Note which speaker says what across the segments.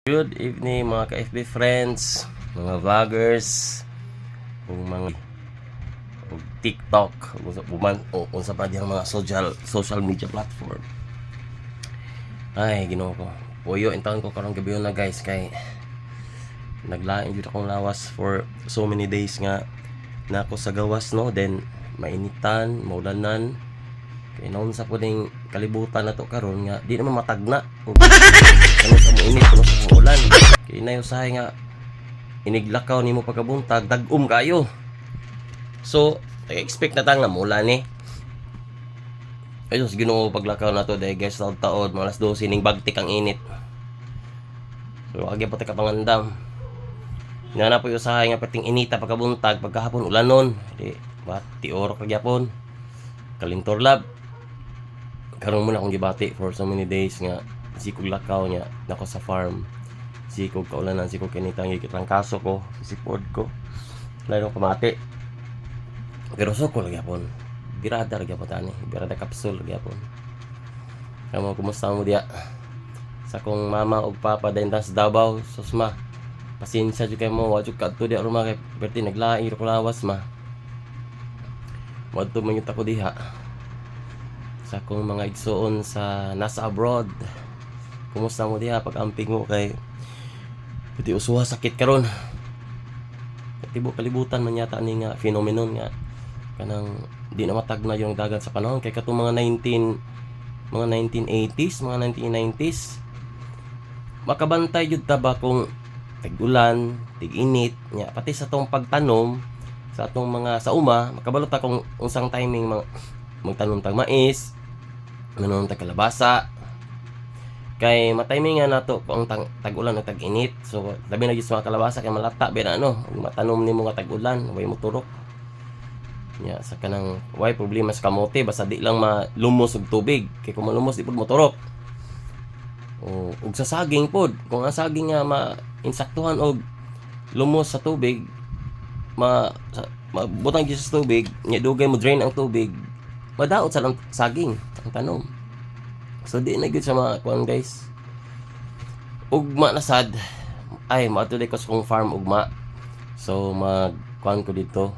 Speaker 1: Good evening mga ka-FB friends, mga vloggers, mga TikTok, unsa pa diyang mga social media platform. Ay, Ginoo ko. Puyo in taon ko karong gabi na guys kay naglain jud akong lawas for so many days nga na ako sa gawas no, then mainitan, maulanan. Kaya noon sa puning kalibutan na to karon nga di naman matagna. Ano sa muinit, ano sa ulan. Kaya na usahay nga iniglakaw nimo pagkabuntag, dagum kayo. So, expect na tang nga mula ni. Ayos Ginoo paglakaw na to dahil guys taod mga alas 12 ning bagtik ang init. So, agi pa ta kapangandam. Nga na po usahay nga pating inita pagkabuntag, pagkahapon ulanon. Di bati oro kagyapon. Kalintor lab. Karon muna akong gibati for so many days nga sikog lakaw niya nako sa farm, sikog kaulanan, sikog kinitang gikitang kaso ko, sipod ko lalo kamati, pero soko lagi apon birada lagi apon tani, birada kapsul lagi apon. Kamo kumusta mo diya sa kong mama ug papa dayon sa Davao? Susma pasensya jud kay mo, wa jud kadto diya ruma kay perti naglaing ko lawas ma wadto man yuta ko diha sa akong mga igsoon sa nasa abroad. Kumusta mo diha pag-amping mo kay pati usuha sakit karon. Tibo kalibutan man yata ni nga phenomenon nga kanang di na matagna yung dagat sa panahon kay katong mga 1980s, mga 1990s. Makabantay jud ta ba kung tag-ulan, tig-init nya pati sa tong pagtanom sa atong mga sa uma, makabalot ta kung unsang timing magtanom tag mais, manon tag kalabasa. Kay mataymingan nato kung tag-ulan o tag-init. So labi na gyud sa mga kalabasa kay malata ba na ano, matanom nimo nga tag-ulan, way mo turok. Nya sa kanang way problema sa kamote basta di lang malumos og tubig. Kay kung malumos di pud mo turok. Ug sa saging pod, kung ang saging nga ma-insaktuhan og lumos sa tubig, mabutang gyud sa tubig, nya dugay mo drain ang tubig, madaot sa saging ang tanom. So di na gyud sa mga kuan guys. Ugma na sad. Ay matuloy ko sa kong farm ugma. So kuan ko dito.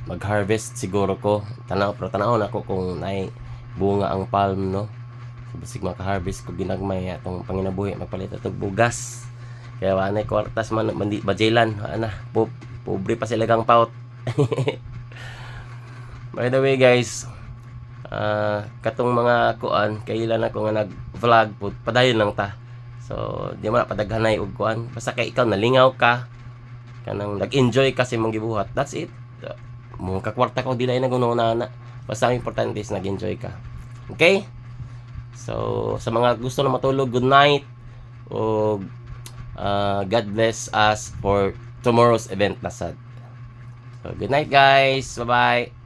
Speaker 1: Mag-harvest siguro ko. Tanaw na ko kung nay bunga ang palm no. So basig maka-harvest ko ginagmay atong panginabuhi, magpalit atog bugas. Kaya wanay kwartas man bajelan ana. Pobre pa sila gang paut. By the way guys, katong mga kuan kailan ako nga nag-vlog pud padayon lang ta. So di man padaghanay og kuan, basta kay ikaw nalingaw ka kanang nag-enjoy kasi mong gibuhat, that's it. Mo kakwarta ko dili na guno na basta ang importante is nag-enjoy ka. Okay, so sa mga gusto na matulog, good night o God bless us for tomorrow's event na sad. So good night guys, bye bye.